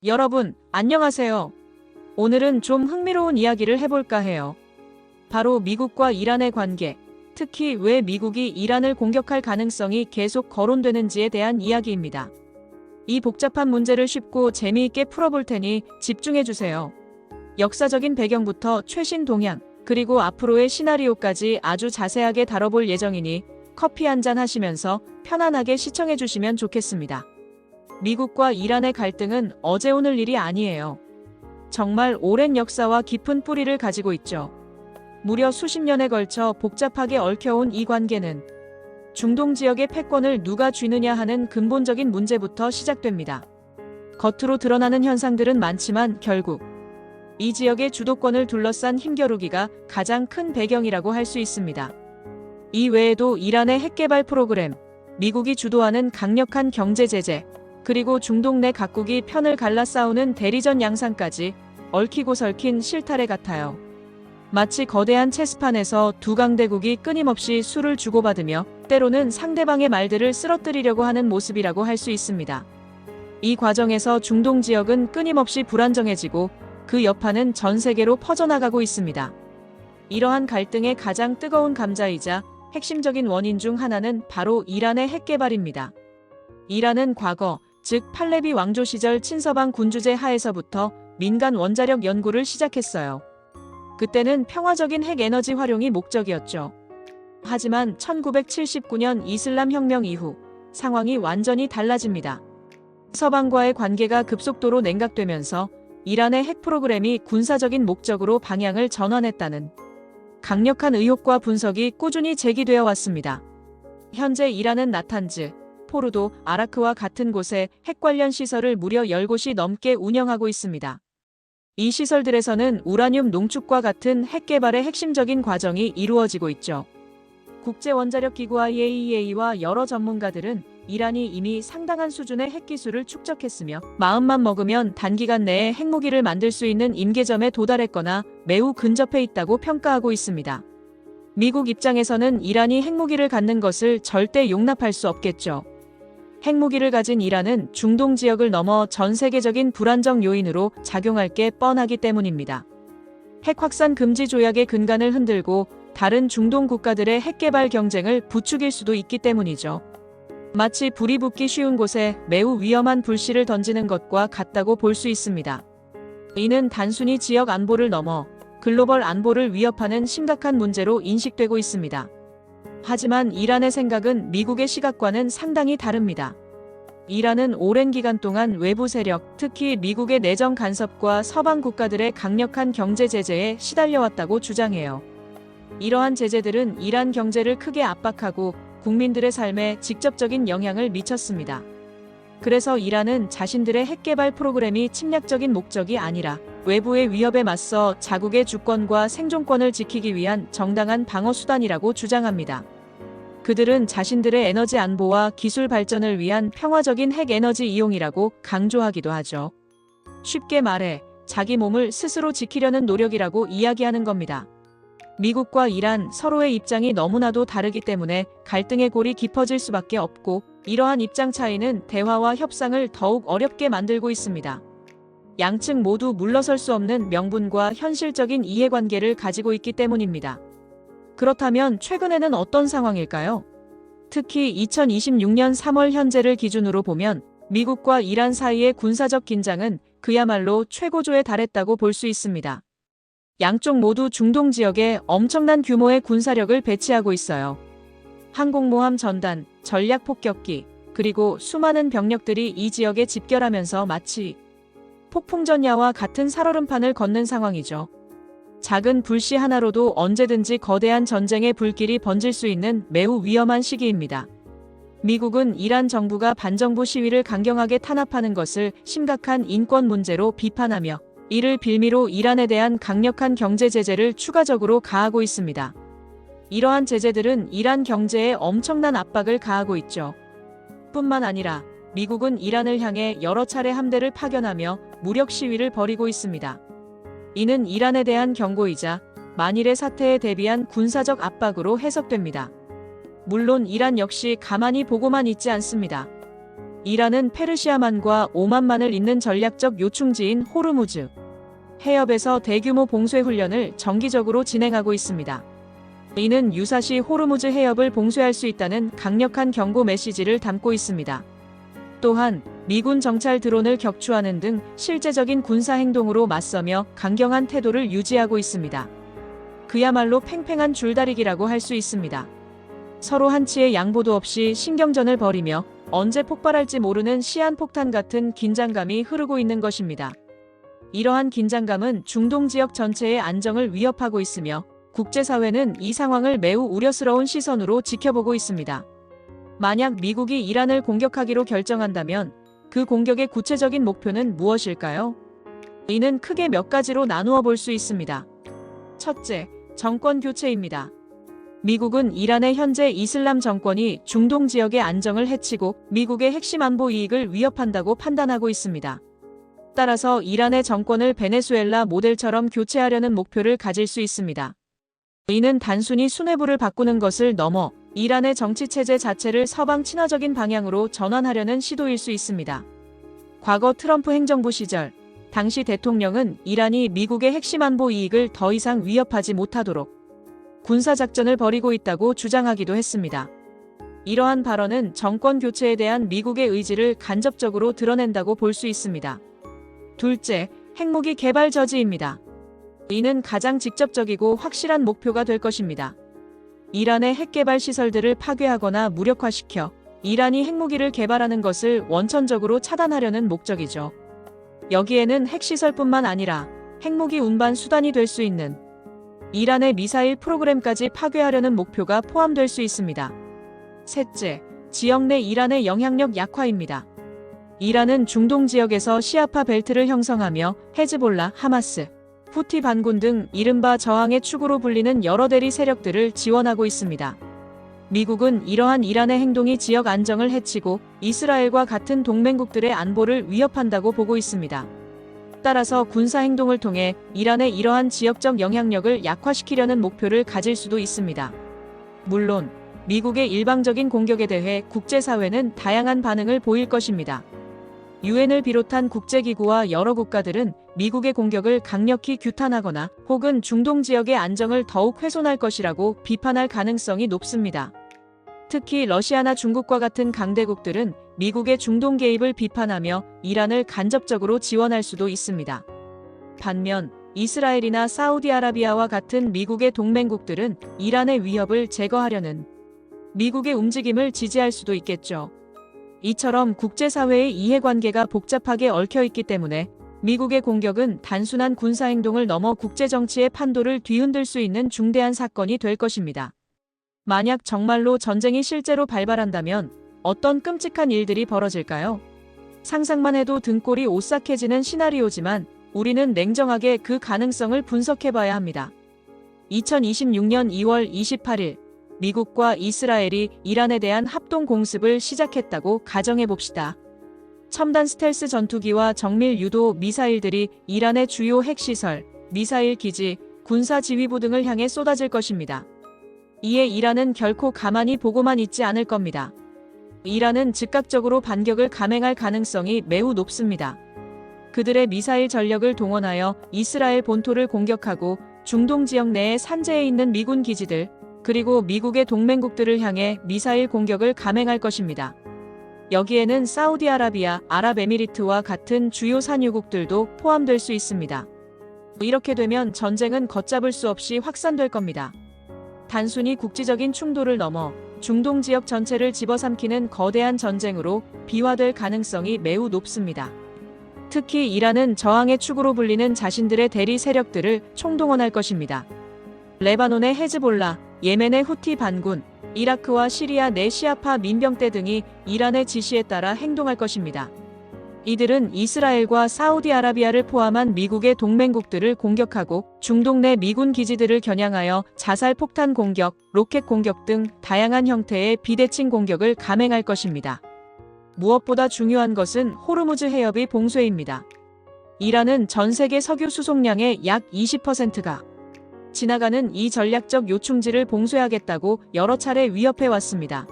여러분, 안녕하세요. 오늘은 좀 흥미로운 이야기를 해볼까 해요. 바로 미국과 이란의 관계, 특히 왜 미국이 이란을 공격할 가능성이 계속 거론되는지에 대한 이야기입니다. 이 복잡한 문제를 쉽고 재미있게 풀어볼 테니 집중해주세요. 역사적인 배경부터 최신 동향, 그리고 앞으로의 시나리오까지 아주 자세하게 다뤄볼 예정이니 커피 한잔 하시면서 편안하게 시청해주시면 좋겠습니다. 미국과 이란의 갈등은 어제 오늘 일이 아니에요. 정말 오랜 역사와 깊은 뿌리를 가지고 있죠. 무려 수십 년에 걸쳐 복잡하게 얽혀온 이 관계는 중동 지역의 패권을 누가 쥐느냐 하는 근본적인 문제부터 시작됩니다. 겉으로 드러나는 현상들은 많지만 결국 이 지역의 주도권을 둘러싼 힘겨루기가 가장 큰 배경이라고 할 수 있습니다. 이 외에도 이란의 핵개발 프로그램, 미국이 주도하는 강력한 경제 제재, 그리고 중동 내 각국이 편을 갈라 싸우는 대리전 양상까지 얽히고 설킨 실타래 같아요. 마치 거대한 체스판에서 두 강대국이 끊임없이 수를 주고받으며 때로는 상대방의 말들을 쓰러뜨리려고 하는 모습이라고 할 수 있습니다. 이 과정에서 중동 지역은 끊임없이 불안정해지고 그 여파는 전 세계로 퍼져나가고 있습니다. 이러한 갈등의 가장 뜨거운 감자이자 핵심적인 원인 중 하나는 바로 이란의 핵개발입니다. 이란은 과거, 즉 팔레비 왕조 시절 친서방 군주제 하에서부터 민간 원자력 연구를 시작했어요. 그때는 평화적인 핵에너지 활용이 목적이었죠. 하지만 1979년 이슬람 혁명 이후 상황이 완전히 달라집니다. 서방과의 관계가 급속도로 냉각되면서 이란의 핵 프로그램이 군사적인 목적으로 방향을 전환했다는 강력한 의혹과 분석이 꾸준히 제기되어 왔습니다. 현재 이란은 나탄즈, 포르도, 아라크와 같은 곳에 핵 관련 시설을 무려 10곳이 넘게 운영하고 있습니다. 이 시설들에서는 우라늄 농축과 같은 핵 개발의 핵심적인 과정이 이루어지고 있죠. 국제원자력기구 IAEA와 여러 전문가들은 이란이 이미 상당한 수준의 핵기술을 축적했으며 마음만 먹으면 단기간 내에 핵무기를 만들 수 있는 임계점에 도달했거나 매우 근접해 있다고 평가하고 있습니다. 미국 입장에서는 이란이 핵무기를 갖는 것을 절대 용납할 수 없겠죠. 핵무기를 가진 이란은 중동 지역을 넘어 전 세계적인 불안정 요인으로 작용할 게 뻔하기 때문입니다. 핵 확산 금지 조약의 근간을 흔들고 다른 중동 국가들의 핵개발 경쟁을 부추길 수도 있기 때문이죠. 마치 불이 붙기 쉬운 곳에 매우 위험한 불씨를 던지는 것과 같다고 볼 수 있습니다. 이는 단순히 지역 안보를 넘어 글로벌 안보를 위협하는 심각한 문제로 인식되고 있습니다. 하지만 이란의 생각은 미국의 시각과는 상당히 다릅니다. 이란은 오랜 기간 동안 외부 세력, 특히 미국의 내정 간섭과 서방 국가들의 강력한 경제 제재에 시달려왔다고 주장해요. 이러한 제재들은 이란 경제를 크게 압박하고 국민들의 삶에 직접적인 영향을 미쳤습니다. 그래서 이란은 자신들의 핵개발 프로그램이 침략적인 목적이 아니라 외부의 위협에 맞서 자국의 주권과 생존권을 지키기 위한 정당한 방어 수단이라고 주장합니다. 그들은 자신들의 에너지 안보와 기술 발전을 위한 평화적인 핵 에너지 이용이라고 강조하기도 하죠. 쉽게 말해 자기 몸을 스스로 지키려는 노력이라고 이야기하는 겁니다. 미국과 이란 서로의 입장이 너무나도 다르기 때문에 갈등의 골이 깊어질 수밖에 없고 이러한 입장 차이는 대화와 협상을 더욱 어렵게 만들고 있습니다. 양측 모두 물러설 수 없는 명분과 현실적인 이해관계를 가지고 있기 때문입니다. 그렇다면 최근에는 어떤 상황일까요? 특히 2026년 3월 현재를 기준으로 보면 미국과 이란 사이의 군사적 긴장은 그야말로 최고조에 달했다고 볼 수 있습니다. 양쪽 모두 중동 지역에 엄청난 규모의 군사력을 배치하고 있어요. 항공모함 전단, 전략 폭격기, 그리고 수많은 병력들이 이 지역에 집결하면서 마치 폭풍전야와 같은 살얼음판을 걷는 상황이죠. 작은 불씨 하나로도 언제든지 거대한 전쟁의 불길이 번질 수 있는 매우 위험한 시기입니다. 미국은 이란 정부가 반정부 시위를 강경하게 탄압하는 것을 심각한 인권 문제로 비판하며 이를 빌미로 이란에 대한 강력한 경제 제재를 추가적으로 가하고 있습니다. 이러한 제재들은 이란 경제에 엄청난 압박을 가하고 있죠. 뿐만 아니라 미국은 이란을 향해 여러 차례 함대를 파견하며 무력 시위를 벌이고 있습니다. 이는 이란에 대한 경고이자 만일의 사태에 대비한 군사적 압박으로 해석됩니다. 물론 이란 역시 가만히 보고만 있지 않습니다. 이란은 페르시아만과 오만만을 잇는 전략적 요충지인 호르무즈 해협에서 대규모 봉쇄 훈련을 정기적으로 진행하고 있습니다. 이는 유사시 호르무즈 해협을 봉쇄할 수 있다는 강력한 경고 메시지를 담고 있습니다. 또한 미군 정찰 드론을 격추하는 등 실제적인 군사 행동으로 맞서며 강경한 태도를 유지하고 있습니다. 그야말로 팽팽한 줄다리기라고 할 수 있습니다. 서로 한치의 양보도 없이 신경전을 벌이며 언제 폭발할지 모르는 시한폭탄 같은 긴장감이 흐르고 있는 것입니다. 이러한 긴장감은 중동 지역 전체의 안정을 위협하고 있으며 국제사회는 이 상황을 매우 우려스러운 시선으로 지켜보고 있습니다. 만약 미국이 이란을 공격하기로 결정한다면 그 공격의 구체적인 목표는 무엇일까요? 이는 크게 몇 가지로 나누어 볼 수 있습니다. 첫째, 정권 교체입니다. 미국은 이란의 현재 이슬람 정권이 중동 지역의 안정을 해치고 미국의 핵심 안보 이익을 위협한다고 판단하고 있습니다. 따라서 이란의 정권을 베네수엘라 모델처럼 교체하려는 목표를 가질 수 있습니다. 이는 단순히 수뇌부를 바꾸는 것을 넘어 이란의 정치체제 자체를 서방 친화적인 방향으로 전환하려는 시도일 수 있습니다. 과거 트럼프 행정부 시절, 당시 대통령은 이란이 미국의 핵심 안보 이익을 더 이상 위협하지 못하도록 군사작전을 벌이고 있다고 주장하기도 했습니다. 이러한 발언은 정권 교체에 대한 미국의 의지를 간접적으로 드러낸다고 볼 수 있습니다. 둘째, 핵무기 개발 저지입니다. 이는 가장 직접적이고 확실한 목표가 될 것입니다. 이란의 핵개발 시설들을 파괴하거나 무력화시켜 이란이 핵무기를 개발하는 것을 원천적으로 차단하려는 목적이죠. 여기에는 핵시설뿐만 아니라 핵무기 운반 수단이 될 수 있는 이란의 미사일 프로그램까지 파괴하려는 목표가 포함될 수 있습니다. 셋째, 지역 내 이란의 영향력 약화입니다. 이란은 중동 지역에서 시아파 벨트를 형성하며 헤즈볼라, 하마스, 후티 반군 등 이른바 저항의 축으로 불리는 여러 대리 세력들을 지원하고 있습니다. 미국은 이러한 이란의 행동이 지역 안정을 해치고 이스라엘과 같은 동맹국들의 안보를 위협한다고 보고 있습니다. 따라서 군사 행동을 통해 이란의 이러한 지역적 영향력을 약화시키려는 목표를 가질 수도 있습니다. 물론 미국의 일방적인 공격에 대해 국제사회는 다양한 반응을 보일 것입니다. 유엔을 비롯한 국제기구와 여러 국가들은 미국의 공격을 강력히 규탄하거나 혹은 중동 지역의 안정을 더욱 훼손할 것이라고 비판할 가능성이 높습니다. 특히 러시아나 중국과 같은 강대국들은 미국의 중동 개입을 비판하며 이란을 간접적으로 지원할 수도 있습니다. 반면 이스라엘이나 사우디아라비아와 같은 미국의 동맹국들은 이란의 위협을 제거하려는 미국의 움직임을 지지할 수도 있겠죠. 이처럼 국제사회의 이해관계가 복잡하게 얽혀있기 때문에 미국의 공격은 단순한 군사행동을 넘어 국제정치의 판도를 뒤흔들 수 있는 중대한 사건이 될 것입니다. 만약 정말로 전쟁이 실제로 발발한다면 어떤 끔찍한 일들이 벌어질까요? 상상만 해도 등골이 오싹해지는 시나리오지만 우리는 냉정하게 그 가능성을 분석해봐야 합니다. 2026년 2월 28일 미국과 이스라엘이 이란에 대한 합동 공습을 시작했다고 가정해봅시다. 첨단 스텔스 전투기와 정밀 유도 미사일들이 이란의 주요 핵시설, 미사일 기지, 군사 지휘부 등을 향해 쏟아질 것입니다. 이에 이란은 결코 가만히 보고만 있지 않을 겁니다. 이란은 즉각적으로 반격을 감행할 가능성이 매우 높습니다. 그들의 미사일 전력을 동원하여 이스라엘 본토를 공격하고 중동 지역 내에 산재해 있는 미군 기지들, 그리고 미국의 동맹국들을 향해 미사일 공격을 감행할 것입니다. 여기에는 사우디아라비아, 아랍에미리트와 같은 주요 산유국들도 포함될 수 있습니다. 이렇게 되면 전쟁은 걷잡을 수 없이 확산될 겁니다. 단순히 국지적인 충돌을 넘어 중동 지역 전체를 집어삼키는 거대한 전쟁으로 비화될 가능성이 매우 높습니다. 특히 이란은 저항의 축으로 불리는 자신들의 대리 세력들을 총동원할 것입니다. 레바논의 헤즈볼라, 예멘의 후티 반군, 이라크와 시리아 내 시아파 민병대 등이 이란의 지시에 따라 행동할 것입니다. 이들은 이스라엘과 사우디아라비아를 포함한 미국의 동맹국들을 공격하고 중동 내 미군 기지들을 겨냥하여 자살 폭탄 공격, 로켓 공격 등 다양한 형태의 비대칭 공격을 감행할 것입니다. 무엇보다 중요한 것은 호르무즈 해협의 봉쇄입니다. 이란은 전 세계 석유 수송량의 약 20%가 지나가는 이 전략적 요충지를 봉쇄하겠다고 여러 차례 위협해 왔습니다.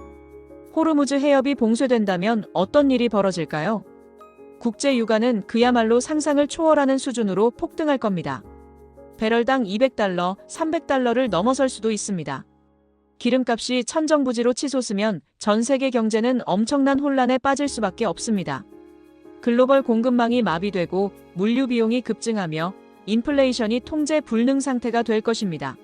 호르무즈 해협이 봉쇄된다면 어떤 일이 벌어질까요? 국제 유가는 그야말로 상상을 초월하는 수준으로 폭등할 겁니다. 배럴당 200달러, 300달러를 넘어설 수도 있습니다. 기름값이 천정부지로 치솟으면 전 세계 경제는 엄청난 혼란에 빠질 수밖에 없습니다. 글로벌 공급망이 마비되고 물류 비용이 급증하며 인플레이션이 통제 불능 상태가 될 것입니다.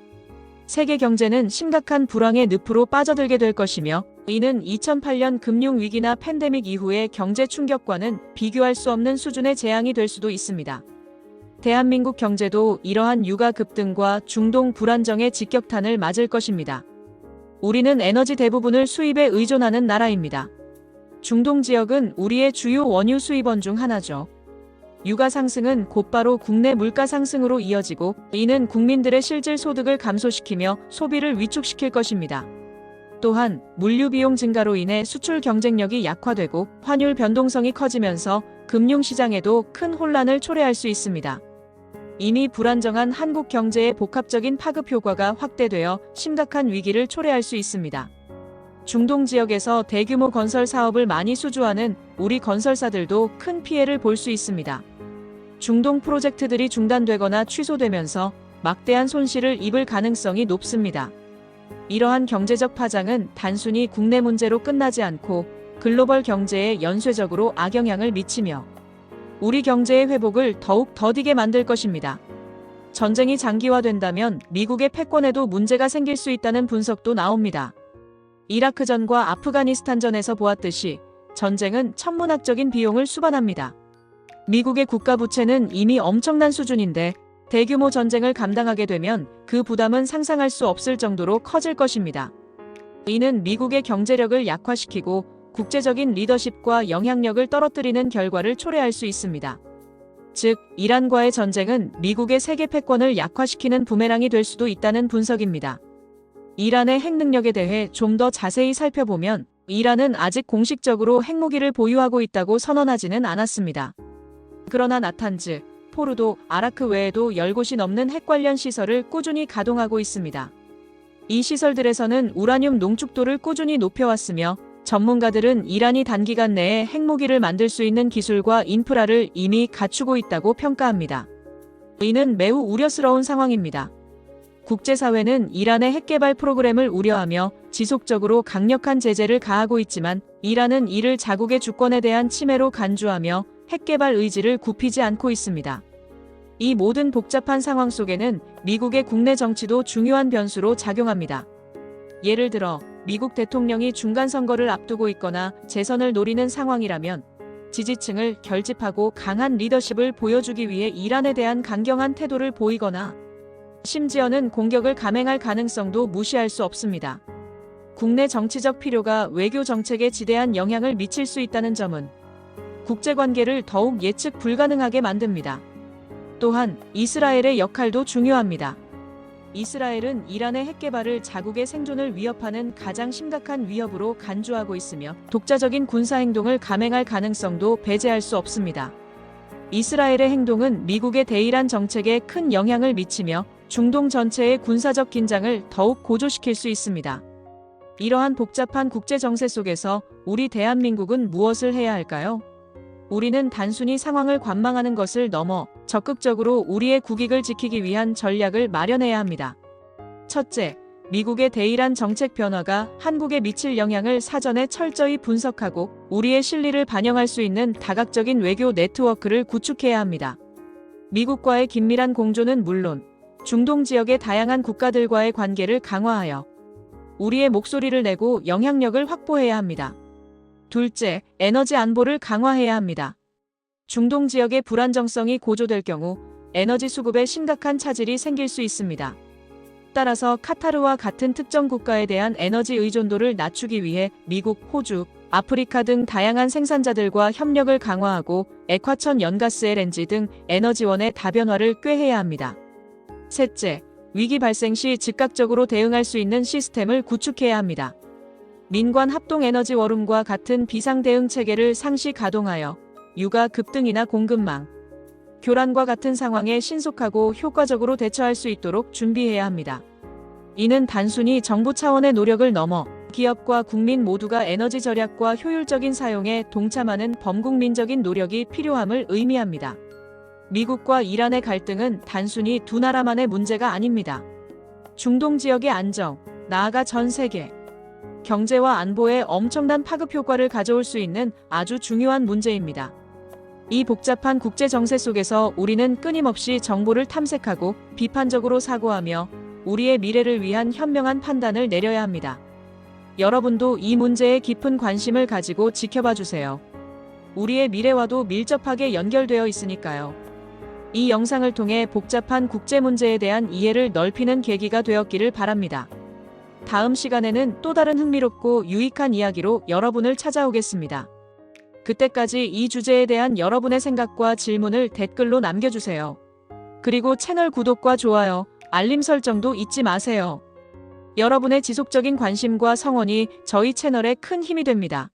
세계 경제는 심각한 불황의 늪으로 빠져들게 될 것이며 이는 2008년 금융위기나 팬데믹 이후의 경제 충격과는 비교할 수 없는 수준의 재앙이 될 수도 있습니다. 대한민국 경제도 이러한 유가 급등과 중동 불안정의 직격탄을 맞을 것입니다. 우리는 에너지 대부분을 수입에 의존하는 나라입니다. 중동 지역은 우리의 주요 원유 수입원 중 하나죠. 유가 상승은 곧바로 국내 물가 상승으로 이어지고 이는 국민들의 실질 소득을 감소시키며 소비를 위축시킬 것입니다. 또한 물류 비용 증가로 인해 수출 경쟁력이 약화되고 환율 변동성이 커지면서 금융시장에도 큰 혼란을 초래할 수 있습니다. 이미 불안정한 한국 경제의 복합적인 파급 효과가 확대되어 심각한 위기를 초래할 수 있습니다. 중동 지역에서 대규모 건설 사업을 많이 수주하는 우리 건설사들도 큰 피해를 볼 수 있습니다. 중동 프로젝트들이 중단되거나 취소되면서 막대한 손실을 입을 가능성이 높습니다. 이러한 경제적 파장은 단순히 국내 문제로 끝나지 않고 글로벌 경제에 연쇄적으로 악영향을 미치며 우리 경제의 회복을 더욱 더디게 만들 것입니다. 전쟁이 장기화된다면 미국의 패권에도 문제가 생길 수 있다는 분석도 나옵니다. 이라크전과 아프가니스탄전에서 보았듯이 전쟁은 천문학적인 비용을 수반합니다. 미국의 국가 부채는 이미 엄청난 수준인데 대규모 전쟁을 감당하게 되면 그 부담은 상상할 수 없을 정도로 커질 것입니다. 이는 미국의 경제력을 약화시키고 국제적인 리더십과 영향력을 떨어뜨리는 결과를 초래할 수 있습니다. 즉, 이란과의 전쟁은 미국의 세계 패권을 약화시키는 부메랑이 될 수도 있다는 분석입니다. 이란의 핵 능력에 대해 좀 더 자세히 살펴보면 이란은 아직 공식적으로 핵무기를 보유하고 있다고 선언하지는 않았습니다. 그러나 나탄즈, 포르도, 아라크 외에도 10곳이 넘는 핵 관련 시설을 꾸준히 가동하고 있습니다. 이 시설들에서는 우라늄 농축도를 꾸준히 높여왔으며 전문가들은 이란이 단기간 내에 핵무기를 만들 수 있는 기술과 인프라를 이미 갖추고 있다고 평가합니다. 이는 매우 우려스러운 상황입니다. 국제사회는 이란의 핵개발 프로그램을 우려하며 지속적으로 강력한 제재를 가하고 있지만 이란은 이를 자국의 주권에 대한 침해로 간주하며 핵개발 의지를 굽히지 않고 있습니다. 이 모든 복잡한 상황 속에는 미국의 국내 정치도 중요한 변수로 작용합니다. 예를 들어 미국 대통령이 중간선거를 앞두고 있거나 재선을 노리는 상황이라면 지지층을 결집하고 강한 리더십을 보여주기 위해 이란에 대한 강경한 태도를 보이거나 심지어는 공격을 감행할 가능성도 무시할 수 없습니다. 국내 정치적 필요가 외교 정책에 지대한 영향을 미칠 수 있다는 점은 국제관계를 더욱 예측 불가능하게 만듭니다. 또한 이스라엘의 역할도 중요합니다. 이스라엘은 이란의 핵개발을 자국의 생존을 위협하는 가장 심각한 위협으로 간주하고 있으며 독자적인 군사행동을 감행할 가능성도 배제할 수 없습니다. 이스라엘의 행동은 미국의 대이란 정책에 큰 영향을 미치며 중동 전체의 군사적 긴장을 더욱 고조시킬 수 있습니다. 이러한 복잡한 국제 정세 속에서 우리 대한민국은 무엇을 해야 할까요? 우리는 단순히 상황을 관망하는 것을 넘어 적극적으로 우리의 국익을 지키기 위한 전략을 마련해야 합니다. 첫째, 미국의 대이란 정책 변화가 한국에 미칠 영향을 사전에 철저히 분석하고 우리의 실리를 반영할 수 있는 다각적인 외교 네트워크를 구축해야 합니다. 미국과의 긴밀한 공조는 물론 중동 지역의 다양한 국가들과의 관계를 강화하여 우리의 목소리를 내고 영향력을 확보해야 합니다. 둘째, 에너지 안보를 강화해야 합니다. 중동 지역의 불안정성이 고조될 경우 에너지 수급에 심각한 차질이 생길 수 있습니다. 따라서 카타르와 같은 특정 국가에 대한 에너지 의존도를 낮추기 위해 미국, 호주, 아프리카 등 다양한 생산자들과 협력을 강화하고 액화천 연가스 LNG 등 에너지원의 다변화를 꾀해야 합니다. 셋째, 위기 발생 시 즉각적으로 대응할 수 있는 시스템을 구축해야 합니다. 민관 합동에너지 워룸과 같은 비상대응 체계를 상시 가동하여 유가 급등이나 공급망, 교란과 같은 상황에 신속하고 효과적으로 대처할 수 있도록 준비해야 합니다. 이는 단순히 정부 차원의 노력을 넘어 기업과 국민 모두가 에너지 절약과 효율적인 사용에 동참하는 범국민적인 노력이 필요함을 의미합니다. 미국과 이란의 갈등은 단순히 두 나라만의 문제가 아닙니다. 중동 지역의 안정, 나아가 전 세계 경제와 안보에 엄청난 파급 효과를 가져올 수 있는 아주 중요한 문제입니다. 이 복잡한 국제 정세 속에서 우리는 끊임없이 정보를 탐색하고 비판적으로 사고하며 우리의 미래를 위한 현명한 판단을 내려야 합니다. 여러분도 이 문제에 깊은 관심을 가지고 지켜봐 주세요. 우리의 미래와도 밀접하게 연결되어 있으니까요. 이 영상을 통해 복잡한 국제 문제에 대한 이해를 넓히는 계기가 되었기를 바랍니다. 다음 시간에는 또 다른 흥미롭고 유익한 이야기로 여러분을 찾아오겠습니다. 그때까지 이 주제에 대한 여러분의 생각과 질문을 댓글로 남겨주세요. 그리고 채널 구독과 좋아요, 알림 설정도 잊지 마세요. 여러분의 지속적인 관심과 성원이 저희 채널에 큰 힘이 됩니다.